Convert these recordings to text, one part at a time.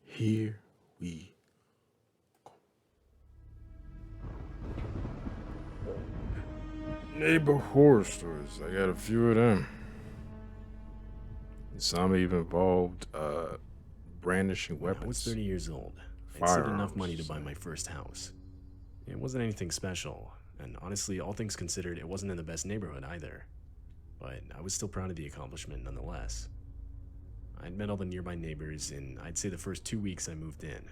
Here we neighbor horror stories. I got a few of them. Some even involved brandishing When I was weapons, 30 years old, I'd saved enough money to buy my first house. It wasn't anything special, and honestly, all things considered, it wasn't in the best neighborhood either. But I was still proud of the accomplishment nonetheless. I'd met all the nearby neighbors in, I'd say, the first 2 weeks I moved in.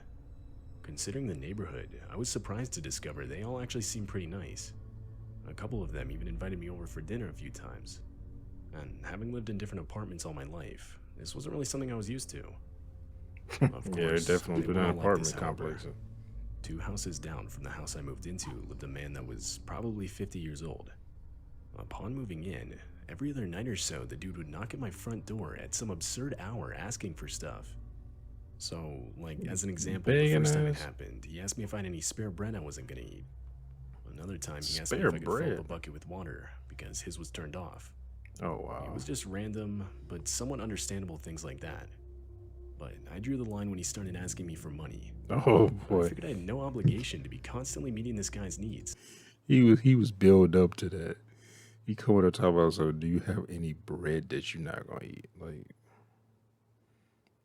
Considering the neighborhood, I was surprised to discover they all actually seemed pretty nice. A couple of them even invited me over for dinner a few times. And having lived in different apartments all my life, this wasn't really something I was used to. Of Yeah, course, definitely they been weren't an all like this, apartment however. complex. 2 houses down from the house I moved into lived a man that was probably 50 years old. Upon moving in, every other night or so, the dude would knock at my front door at some absurd hour asking for stuff. So, like, as an example, the Begging first time it ass. happened, he asked me if I had any spare bread I wasn't gonna eat. Another time, he asked me Spare if I could fill up bread. a bucket with water because his was turned off. Oh It wow. was just random, but somewhat understandable things like that. But I drew the line when he started asking me for money. Oh I boy. figured I had no obligation to be constantly meeting this guy's needs. He was built up to that. He coming to talk about, so do you have any bread that you're not gonna eat? Like,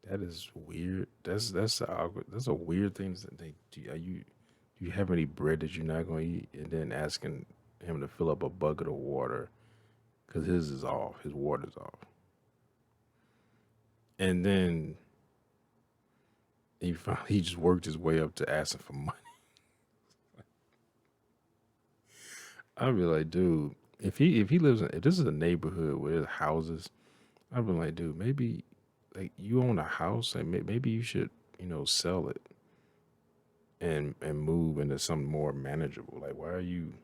that is weird. That's awkward. That's a weird thing to think. Do you have any bread that you're not gonna eat? And then asking him to fill up a bucket of water because his is off. His water's off. And then he just worked his way up to asking for money. I'd be like, dude, if this is a neighborhood where there's houses, I'd be like, dude, maybe like you own a house and maybe you should, sell it and move into something more manageable. Like, why are you,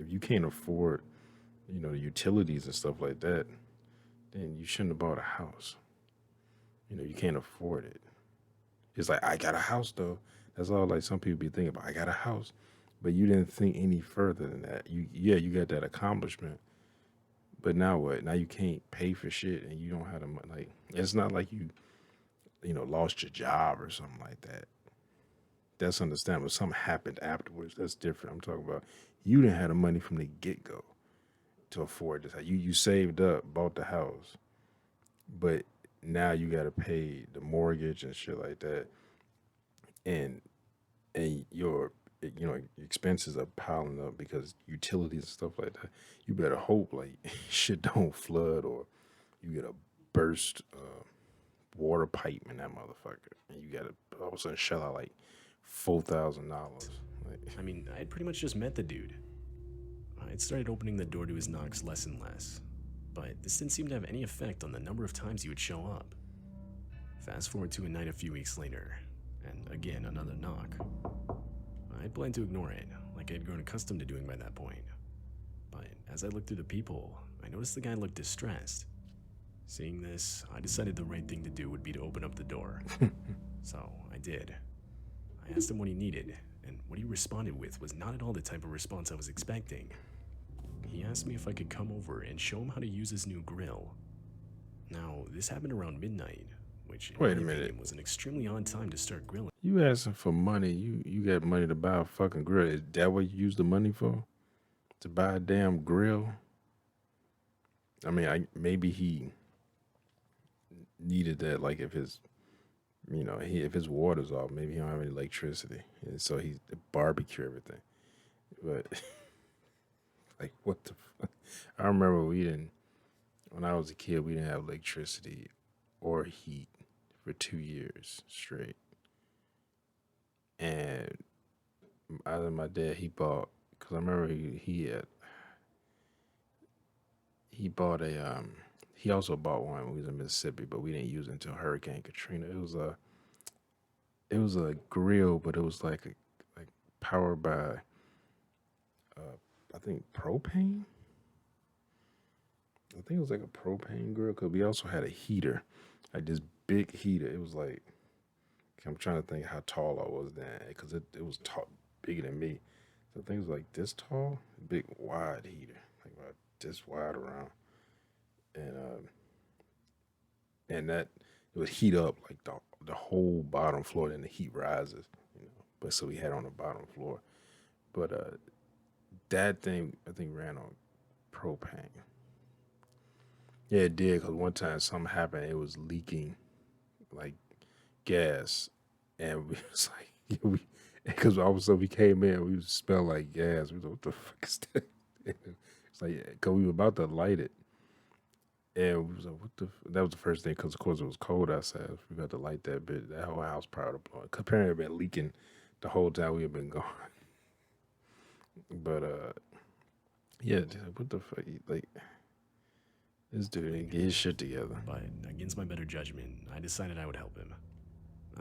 if you can't afford, the utilities and stuff like that, then you shouldn't have bought a house. You can't afford it. It's like, I got a house though. That's all like some people be thinking about. I got a house. But you didn't think any further than that. You got that accomplishment. But now what? Now you can't pay for shit and you don't have the money. Like, it's not like you lost your job or something like that. That's understandable. Something happened afterwards. That's different. I'm talking about you didn't have the money from the get go to afford this. You saved up, bought the house, but now you got to pay the mortgage and shit like that, and your expenses are piling up because utilities and stuff like that. You better hope like shit don't flood or you get a burst water pipe in that motherfucker, and you gotta all of a sudden shell out like $4,000. Like, I mean, I had pretty much just met the dude. I'd started opening the door to his knocks less and less, but this didn't seem to have any effect on the number of times he would show up. Fast forward to a night a few weeks later, and again another knock. I planned to ignore it, like I'd grown accustomed to doing by that point. But as I looked through the people, I noticed the guy looked distressed. Seeing this, I decided the right thing to do would be to open up the door. So I did. I asked him what he needed, and what he responded with was not at all the type of response I was expecting. He asked me if I could come over and show him how to use his new grill. Now, this happened around midnight, which in Wait my a minute. opinion was an extremely odd time to start grilling. You asking for money? You got money to buy a fucking grill? Is that what you use the money for? To buy a damn grill? I mean, maybe he needed that. Like if his, if his water's off, maybe he don't have any electricity, and so he barbecue everything. But like, what the? I remember when I was a kid, we didn't have electricity or heat for 2 years straight. And either my dad, he bought, because I remember he also bought one when we was in Mississippi, but we didn't use it until Hurricane Katrina. It was a grill, but it was like powered by I think propane. I think it was like a propane grill because we also had a heater, like this big heater. It was like, I'm trying to think how tall I was then because it was bigger than me. The thing's like this tall, big wide heater, like about this wide around, and and that it would heat up like the whole bottom floor. Then the heat rises, you know. But so we had on the bottom floor, but that thing I think ran on propane. Yeah, it did. Cause one time something happened, it was leaking like gas, and we was like, yeah, we because all of a sudden we came in, we smelled like gas. We was like, what the fuck is that? It's like, yeah, cause we were about to light it, and we was like, what the? That was the first thing, cause of course it was cold outside. So we got to light that bit. That whole house probably blowing. Apparently, it been leaking the whole time we had been gone. But yeah, what the fuck? Like this dude didn't get his shit together. But against my better judgment, I decided I would help him.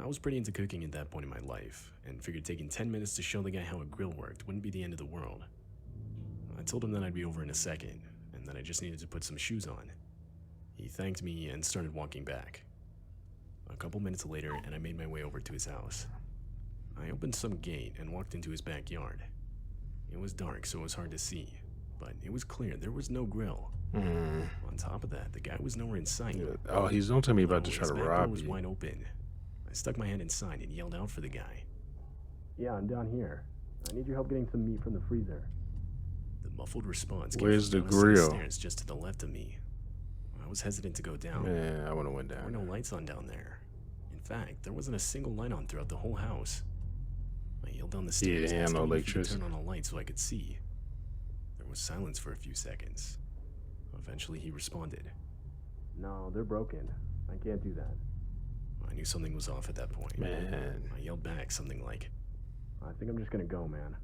I was pretty into cooking at that point in my life, and figured taking 10 minutes to show the guy how a grill worked wouldn't be the end of the world. I told him that I'd be over in a second, and that I just needed to put some shoes on. He thanked me and started walking back. A couple minutes later, and I made my way over to his house. I opened some gate and walked into his backyard. It was dark, so it was hard to see, but it was clear there was no grill. On top of that, the guy was nowhere in sight. Yeah. Oh, he's don't tell me about to His try to back door rob was you. wide open. I stuck my head inside and yelled out for the guy. "Yeah, I'm down here. I need your help getting some meat from the freezer." The muffled response came Where's from the down a set of grill? stairs just to the left of me. I was hesitant to go down. Man, I would have went There were down. no lights on down there. In fact, there wasn't a single light on throughout the whole house. I yelled down the stairs, and asking no him if he could electricity. turn on a light so I could see. There was silence for a few seconds. Eventually, he responded. "No, they're broken. I can't do that." I knew something was off at that point. Man, I yelled back something like, "I think I'm just gonna go, man."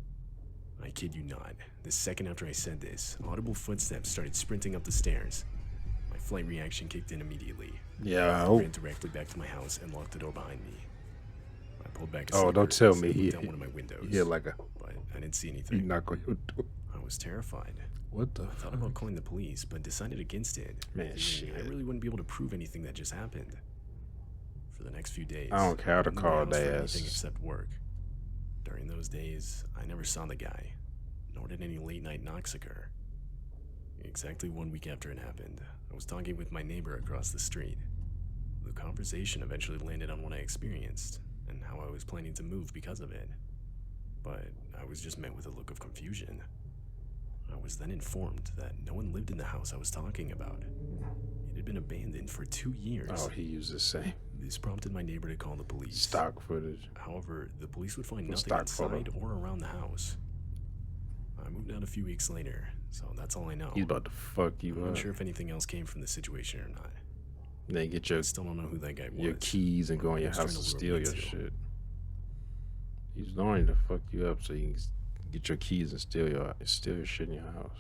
I kid you not. The second after I said this, audible footsteps started sprinting up the stairs. My flight reaction kicked in immediately. yeah. I Oh, ran directly back to my house and locked the door behind me. I pulled back a oh, sleeper don't tell and me looked he out one of my windows, he had like a but I didn't see he anything. knock on your door. I was terrified. What the I thought fuck? about calling the police, but decided against it. Man, figuring I shit. really wouldn't be able to prove anything that just happened. For the next few days, I don't care how to I didn't leave call the house for their anything ass. except work. During those days, I never saw the guy, nor did any late night knocks occur. Exactly 1 week after it happened, I was talking with my neighbor across the street. The conversation eventually landed on what I experienced, and how I was planning to move because of it. But I was just met with a look of confusion. I was then informed that no one lived in the house I was talking about. It had been abandoned for 2 years. Oh, he used the same This prompted my neighbor to call the police. stock footage. However, the police would find From nothing stock photo. inside or around the house. I moved out a few weeks later, so that's all I know. He's about to fuck you I'm up. not sure if anything else came from the situation or not. Then get I still don't know who that guy was. your keys and go in He your was house trying and to lure steal me your to. shit. He's learning to fuck you up so you can get your keys and steal your shit in your house.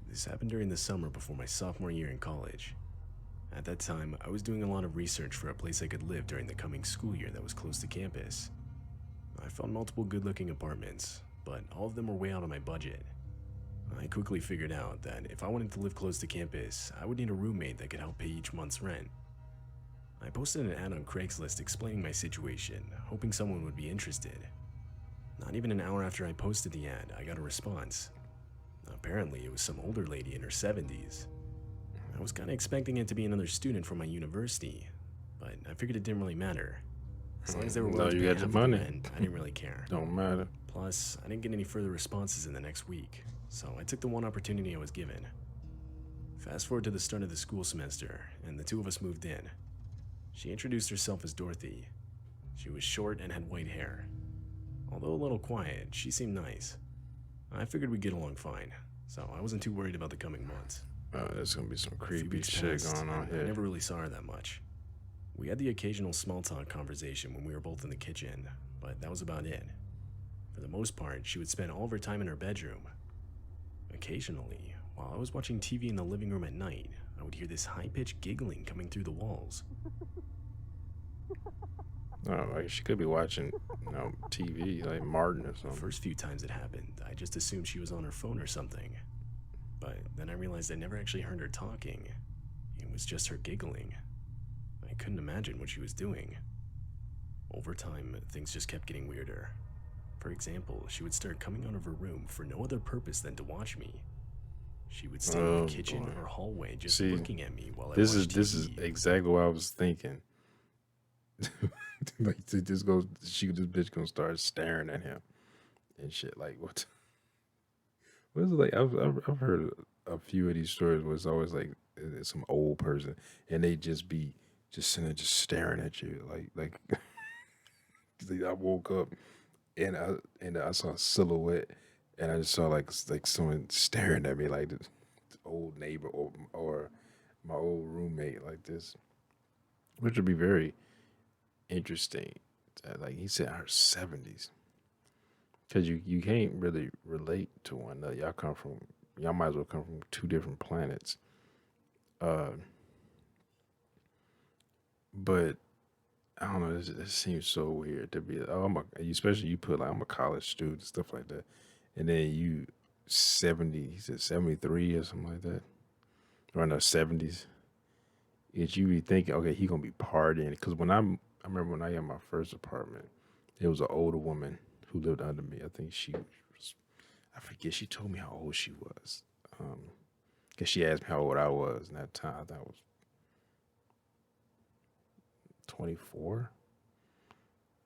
This happened during the summer before my sophomore year in college. At that time, I was doing a lot of research for a place I could live during the coming school year that was close to campus. I found multiple good-looking apartments, but all of them were way out of my budget. I quickly figured out that if I wanted to live close to campus, I would need a roommate that could help pay each month's rent. I posted an ad on Craigslist explaining my situation, hoping someone would be interested. Not even an hour after I posted the ad, I got a response. Apparently, it was some older lady in her 70s. I was kind of expecting it to be another student from my university, but I figured it didn't really matter. As long as they were willing No, to you pay got half your of the money. rent, I didn't really care. Don't matter. Plus, I didn't get any further responses in the next week, so I took the one opportunity I was given. Fast forward to the start of the school semester, and the two of us moved in. She introduced herself as Dorothy. She was short and had white hair. Although a little quiet, she seemed nice. I figured we'd get along fine, so I wasn't too worried about the coming months. Oh, there's gonna be some A few creepy weeks shit passed, going on and I here. never really saw her that much. We had the occasional small talk conversation when we were both in the kitchen, but that was about it. For the most part, she would spend all of her time in her bedroom. Occasionally, while I was watching TV in the living room at night, I would hear this high-pitched giggling coming through the walls. Oh, like she could be watching, TV like Martin or The something. first few times it happened, I just assumed she was on her phone or something. But then I realized I never actually heard her talking. It was just her giggling. I couldn't imagine what she was doing. Over time, things just kept getting weirder. For example, she would start coming out of her room for no other purpose than to watch me. She would stay in the Oh kitchen boy. or hallway just See, looking at me while I this is watched this is TV. exactly what I was thinking. Like this goes, this bitch gonna start staring at him and shit. Like what is it like? I've heard a few of these stories where it's always like it's some old person and they just be just sitting there just staring at you like I woke up and I saw a silhouette and I just saw like someone staring at me like this old neighbor or my old roommate like this, which would be very interesting. Like he said, her 70s, because you can't really relate to one another. Y'all might as well come from two different planets. Uh, but I don't know. It seems so weird to be. Oh, especially you put like I'm a college student, stuff like that, and then you 70. He said 73 or something like that, or no 70s. It's you be thinking, okay, he gonna be partying. Because I remember when I got my first apartment, there was an older woman who lived under me. I think I forget. She told me how old she was. Cause she asked me how old I was, and that time I thought I was 24.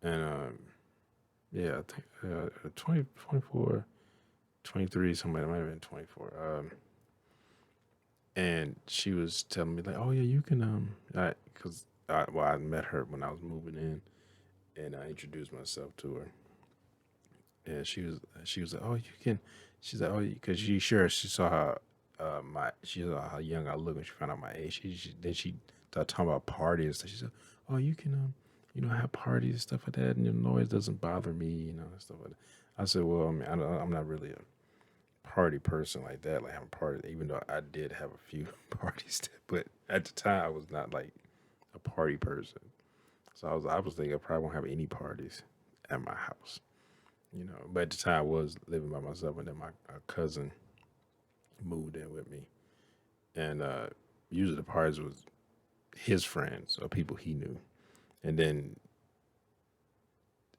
And yeah, I think 20, 24, 23, somebody might have been 24. And she was telling me like, oh yeah, you can I met her when I was moving in, and I introduced myself to her, and she was like, oh you can, she's like, oh because she saw how she saw how young I look when she found out my age. Then she started talking about parties. So she said, oh you can have parties and stuff like that, and the noise doesn't bother me, and stuff like that. I said, well, I mean, I'm not really a party person like that, like having parties, even though I did have a few parties, but at the time I was not like a party person. So I was thinking I probably won't have any parties at my house, But at the time I was living by myself, and then my cousin moved in with me, and usually the parties was his friends or people he knew, and then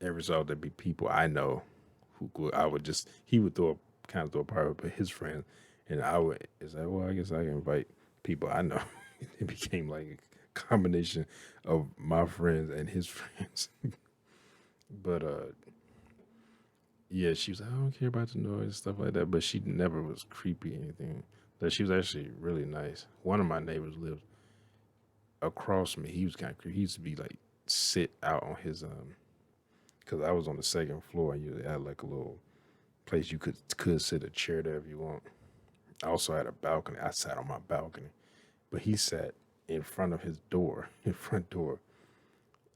every so often there'd be people I know I would just he would throw a party with his friends, and I would it's like, well, I guess I can invite people I know. It became like a combination of my friends and his friends. But yeah, she was like, I don't care about the noise and stuff like that. But she never was creepy or anything. That she was actually really nice. One of my neighbors lived across from me. He was kind of creepy. He used to be like sit out on his because I was on the second floor, and you had like a little place you could sit a chair there if you want. I also had a balcony. I sat on my balcony, but he sat in front of his door, in front door,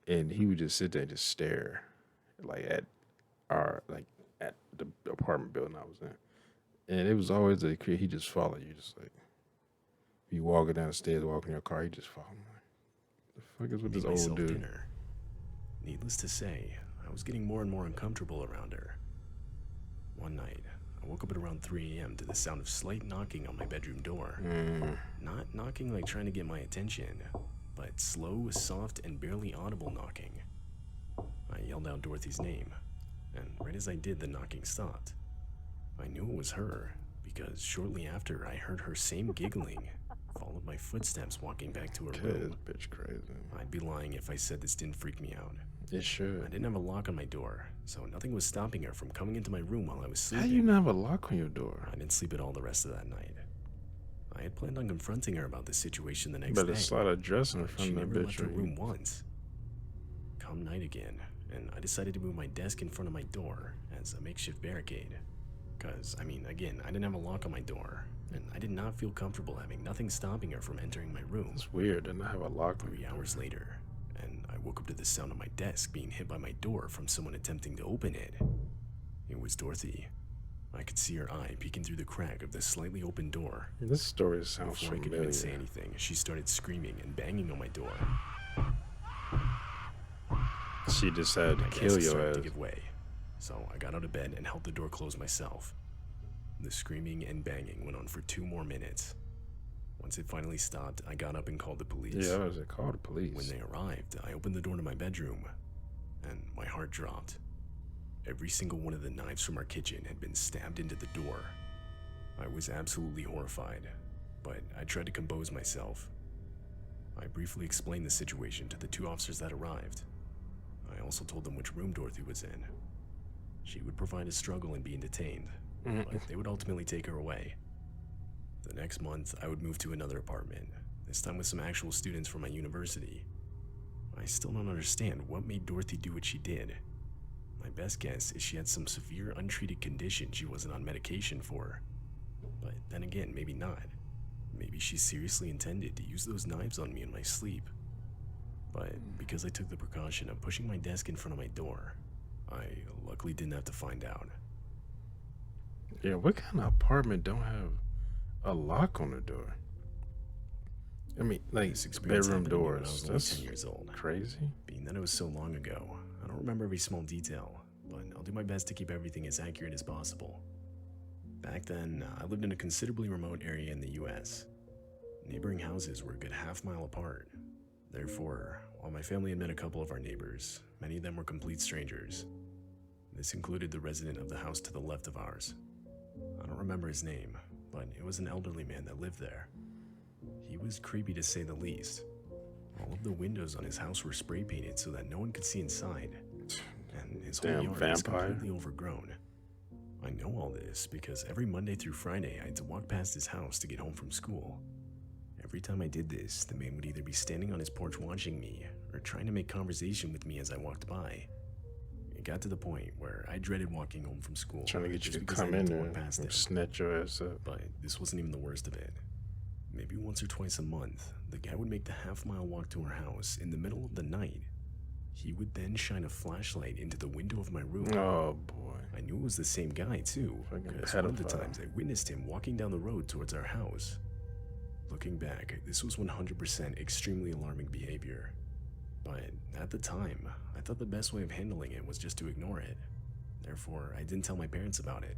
and he would just sit there and just stare, like at the apartment building I was in. And it was always he just followed you, just like you walking down the stairs, walking your car, he just followed. Like, the fuck is with this Made old myself dude? dinner. Needless to say, I was getting more and more uncomfortable around her. One night, I woke up at around 3 a.m. to the sound of slight knocking on my bedroom door. Not knocking like trying to get my attention, but slow, soft, and barely audible knocking. I yelled out Dorothy's name, and right as I did, the knocking stopped. I knew it was her, because shortly after, I heard her same giggling, followed by footsteps walking back to her This room. bitch crazy. I'd be lying if I said this didn't freak me out. It I should. didn't have a lock on my door, so nothing was stopping her from coming into my room while I was How sleeping. you not have a lock on your door? I didn't sleep at all the rest of that night. I had planned on confronting her about this situation the You next better day. slide a dress in But front she of that never left bitch. her room once. Come night again, and I decided to move my desk in front of my door as a makeshift barricade. Because, again, I didn't have a lock on my door, and I did not feel comfortable having nothing stopping her from entering my room. It's weird to not have a lock on 3 your hours later, and I woke up to the sound of my desk being hit by my door from someone attempting to open it. It was Dorothy. I could see her eye peeking through the crack of the slightly open door. This story sounds Before I could familiar. even say anything, she started screaming and banging on my door. She decided to My kill desk your started ass. to give way, so I got out of bed and helped the door close myself. The screaming and banging went on for 2 more minutes. Once it finally stopped, I got up and called the police. Yeah, I was called the police. When they arrived, I opened the door to my bedroom, and my heart dropped. Every single one of the knives from our kitchen had been stabbed into the door. I was absolutely horrified, but I tried to compose myself. I briefly explained the situation to the 2 officers that arrived. I also told them which room Dorothy was in. She would provide a struggle in being detained, but they would ultimately take her away. The next month, I would move to another apartment, this time with some actual students from my university. I still don't understand what made Dorothy do what she did. My best guess is she had some severe untreated condition she wasn't on medication for. But then again, maybe not. Maybe she seriously intended to use those knives on me in my sleep. But because I took the precaution of pushing my desk in front of my door, I luckily didn't have to find out. Yeah, what kind of apartment don't have a lock on the door? I mean, like This experience bedroom happened to me when I doors. was only That's 10 years old. crazy. Being that it was so long ago, I don't remember every small detail, but I'll do my best to keep everything as accurate as possible. Back then, I lived in a considerably remote area in the US. Neighboring houses were a good half-mile apart. Therefore, while my family had met a couple of our neighbors, many of them were complete strangers. This included the resident of the house to the left of ours. I don't remember his name, but it was an elderly man that lived there. He was creepy to say the least. All of the windows on his house were spray painted so that no one could see inside, and his whole Damn yard was vampire. completely overgrown. I know all this because every Monday through Friday I had to walk past his house to get home from school. Every time I did this, the man would either be standing on his porch watching me or trying to make conversation with me as I walked by. It got to the point where I dreaded walking home from school Trying to get you just to because I come had in to there walk past him. and snatch your ass up. But this wasn't even the worst of it. Maybe once or twice a month, the guy would make the half-mile walk to our house in the middle of the night. He would then shine a flashlight into the window of my room. Oh boy. I knew it was the same guy too, Fucking because one of the pedophile. times I witnessed him walking down the road towards our house. Looking back, this was 100% extremely alarming behavior. But at the time, I thought the best way of handling it was just to ignore it. Therefore, I didn't tell my parents about it.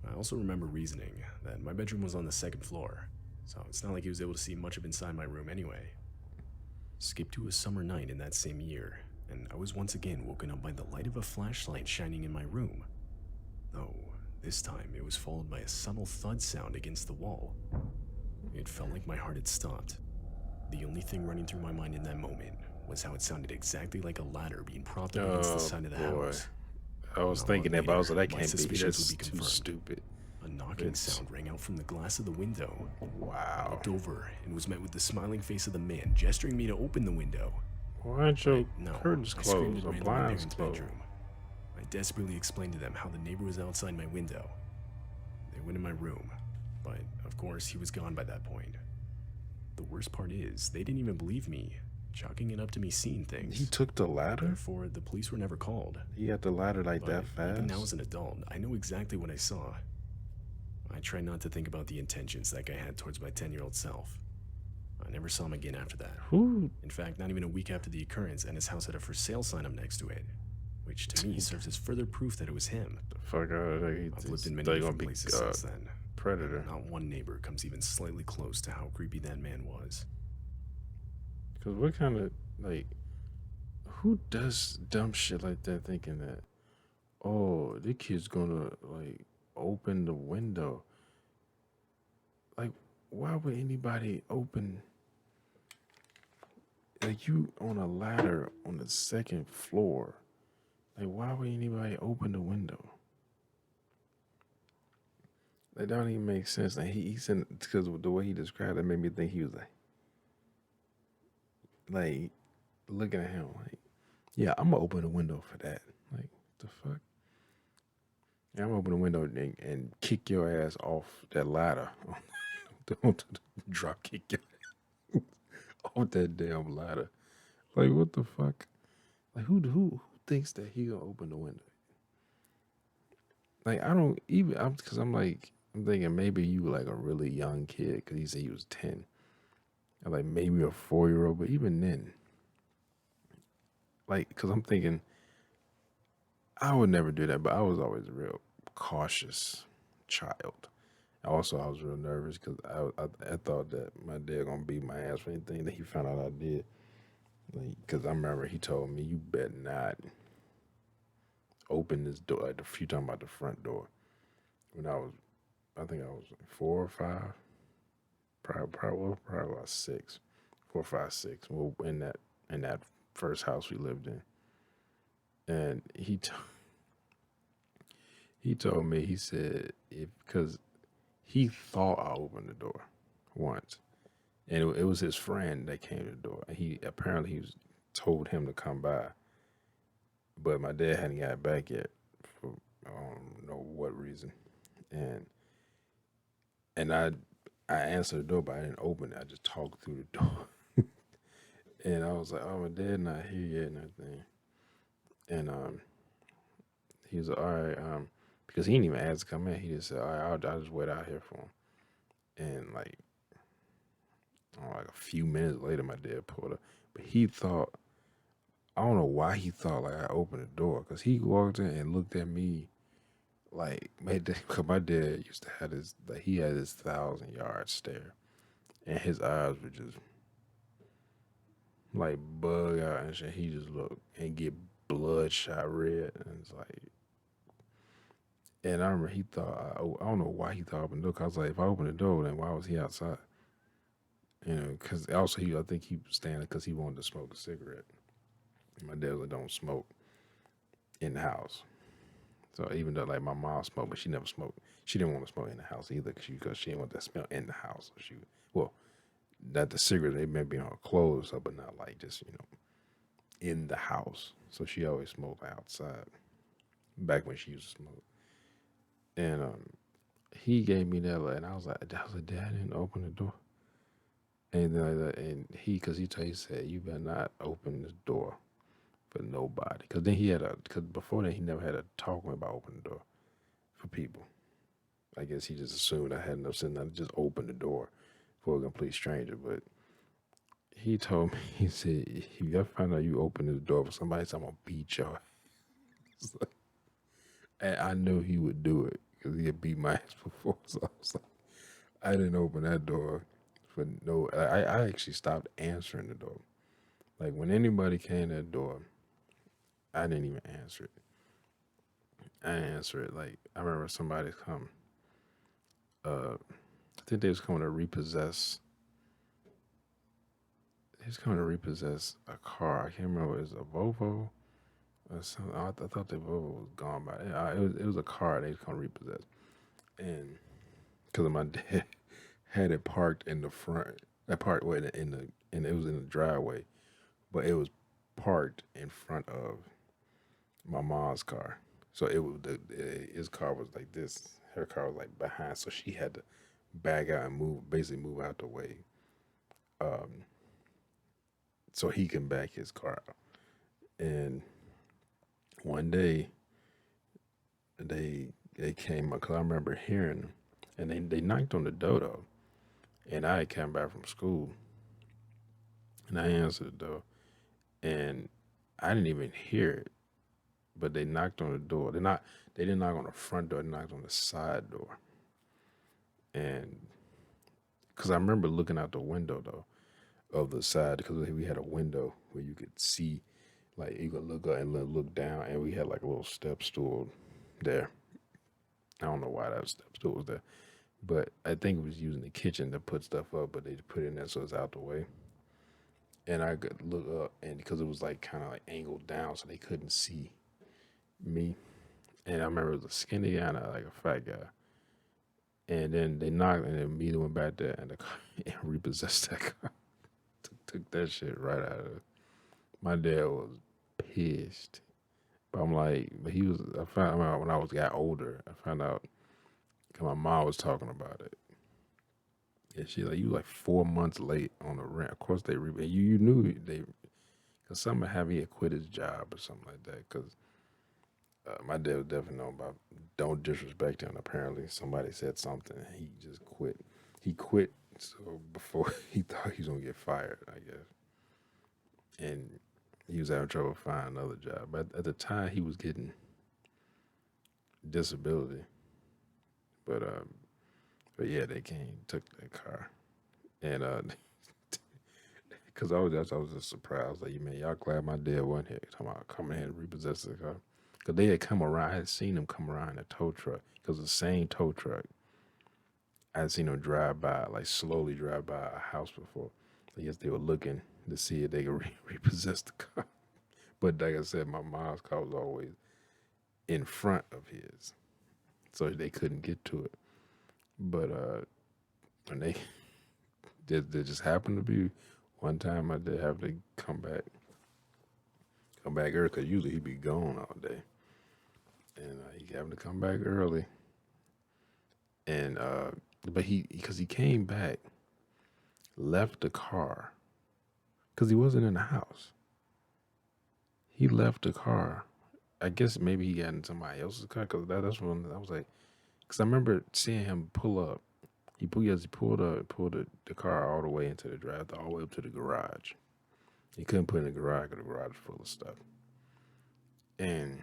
I also remember reasoning that my bedroom was on the 2nd floor, so it's not like he was able to see much of inside my room anyway. Skip to a summer night in that same year, and I was once again woken up by the light of a flashlight shining in my room. Though, this time it was followed by a subtle thud sound against the wall. It felt like my heart had stopped. The only thing running through my mind in that moment was how it sounded exactly like a ladder being propped up against the side of the boy. house. I was Not thinking long that, but I was later, like, that my can't be. suspicions That's would be too confirmed. stupid. A knocking sound rang out from the glass of the window. I Wow. looked over and was met with the smiling face of the man gesturing me to open the window. Why aren't your No, curtains I screamed closed and or ran to my blinds parents' closed? bedroom. I desperately explained to them how the neighbor was outside my window. They went in my room, but of course he was gone by that point. The worst part is, they didn't even believe me, chalking it up to me seeing things. He took the ladder? Therefore, the police were never called. He had the ladder like But that fast? even now as an adult, I know exactly what I saw. I try not to think about the intentions that guy had towards my 10-year-old self. I never saw him again after that. Who? In fact, not even a week after the occurrence, and his house had a for sale sign up next to it, which to me serves as further proof that it was him. The fuck out of there. I've lived in many They're different gonna be places since then. predator. Not one neighbor comes even slightly close to how creepy that man was. Because what kind of, like, who does dumb shit like that thinking that, oh, this kid's gonna, like, open the window? Like, why would anybody open, like, you on a ladder on the 2nd floor? Like, why would anybody open the window? That don't even make sense. And he said, because the way he described it made me think he was like looking at him like, yeah, I'm gonna open the window for that. Like, the fuck? Yeah, I'm gonna open the window and kick your ass off that ladder. Don't drop kick your off that damn ladder. Like, what the fuck? Like, who thinks that he gonna open the window? Like, I don't even. I'm thinking maybe you were like a really young kid because he said he was 10. Or like maybe a 4-year-old, but even then, like, because I'm thinking I would never do that, but I was always a real cautious child. Also, I was real nervous because I thought that my dad gonna beat my ass for anything that he found out I did. Like, because I remember he told me, you better not opened this door. Like you talking about the front door when I think I was like 4 or 5, probably about 6, 4, 5, 6. Well, in that first house we lived in, and he told me, he said, if because he thought I opened the door once, and it was his friend that came to the door. And he apparently he was told him to come by, but my dad hadn't got back yet for I don't know what reason, and and I answered the door, but I didn't open it. I just talked through the door, and I was like, "Oh, my dad not here yet," and everything. And he was like, "All right," because he didn't even ask to come in. He just said, "All right, I'll just wait out here for him." And like, I don't know, like a few minutes later, my dad pulled up, but he thought, I don't know why he thought like I opened the door, because he walked in and looked at me like cause my dad used to have this, like he had this 1,000 yard stare, and his eyes were just like bug out and shit. He just looked and get bloodshot red, and it's like, and I remember he thought, I don't know why he thought I opened the door. Cause I was like, if I opened the door, then why was he outside? You know, because also I think he was standing because he wanted to smoke a cigarette. And my dad was like, don't smoke in the house. So even though like my mom smoked, but she never smoked. She didn't want to smoke in the house either because she didn't want that smell in the house. So well, not the cigarette, they may be on her clothes, so, but not like just in the house. So she always smoked outside. Back when she used to smoke, and he gave me that, and Dad, I didn't open the door. And then like that, and he said, you better not open this door for nobody. Because then because before then he never had a talk with me about opening the door for people. I guess he just assumed I had no sense to just open the door for a complete stranger. But he told me, he said, if you ever find out you open this door for somebody, so I'm gonna beat your ass. And I knew he would do it because he had beat my ass before. So I was like, I didn't open that door for no. I actually stopped answering the door. Like when anybody came to the door, I didn't even answer it. I didn't answer it. Like I remember somebody come. I think they was coming to repossess. They was coming to repossess a car. I can't remember. It was a Volvo or something. I thought the Volvo was gone by. It was a car they was coming to repossess, and because my dad had it parked in the front. That parked in it was in the driveway, but it was parked in front of my mom's car. So his car was like this. Her car was like behind, so she had to back out and basically move out the way, um, so he can back his car out. And one day they came up because I remember hearing them, and they knocked on the door though, and I had come back from school, and I answered the door, and I didn't even hear it, but they knocked on the door. They didn't knock on the front door. They knocked on the side door, and because I remember looking out the window though of the side, because we had a window where you could see, like you could look up and look down, and we had like a little step stool there. I don't know why that step stool was there, but I think it was using the kitchen to put stuff up, but they put it in there so it's out the way. And I could look up, and because it was like kind of like angled down, so they couldn't see me. And I remember it was a skinny guy and like a fat guy. And then they knocked, and then immediately went back there and, and repossessed that car. Took that shit right out of it. My dad was pissed. But I'm like, but I found out when got older, I found out because my mom was talking about it. And she like, you like 4 months late on the rent. Of course they you knew they, because something had me quit his job or something like that. Because my dad was definitely known about don't disrespect him. Apparently somebody said something and he just quit. He quit so before he thought he was gonna get fired, I guess. And he was having trouble finding another job. But at the time he was getting disability. But but yeah, they came, took that car. And because I was just surprised. Like, man, y'all glad my dad wasn't here. Talking about coming here and repossessing the car. Because they had come around. I had seen them come around in a tow truck. Because the same tow truck, I had seen them drive by, like slowly drive by a house before. I guess they were looking to see if they could repossess the car. But like I said, my mom's car was always in front of his, so they couldn't get to it. But when there just happened to be one time I did have to come back early because usually he'd be gone all day, and he happened to come back early, and but because he came back, left the car because he wasn't in the house. He left the car. I guess maybe he got in somebody else's car because that's when I was like, because I remember seeing him pull up. He pulled the car all the way into the drive, all the way up to the garage. He couldn't put it in the garage because the garage was full of stuff. And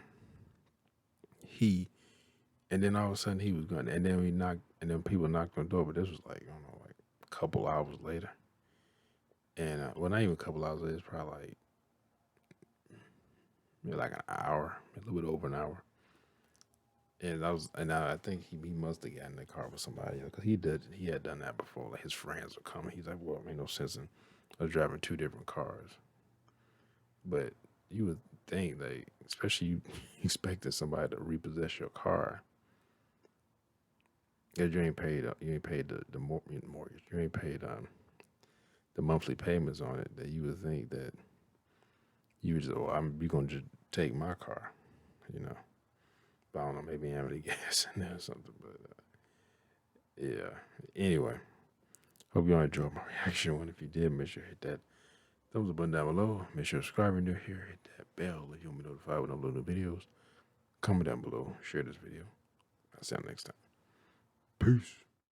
then all of a sudden he was going, and then people knocked on the door, but this was like, I don't know, like a couple hours later. And well, not even a couple hours later, it's probably like maybe like an hour, a little bit over an hour. And I think he must have gotten in the car with somebody else because he had done that before. Like his friends were coming. He's like, well, it made no sense in us driving two different cars. But you would think that, especially you expected somebody to repossess your car, because you ain't paid the mortgage, you ain't paid the monthly payments on it. That you would think that you would just, you gonna just take my car, you know. But I don't know, maybe having the gas in there or something. But yeah. Anyway, hope y'all enjoyed my reaction one. If you did, make sure to hit that thumbs up button down below. Make sure to subscribe if you're new here. Hit that bell if you want to be notified when I upload new videos. Comment down below. Share this video. I'll see you next time. Peace.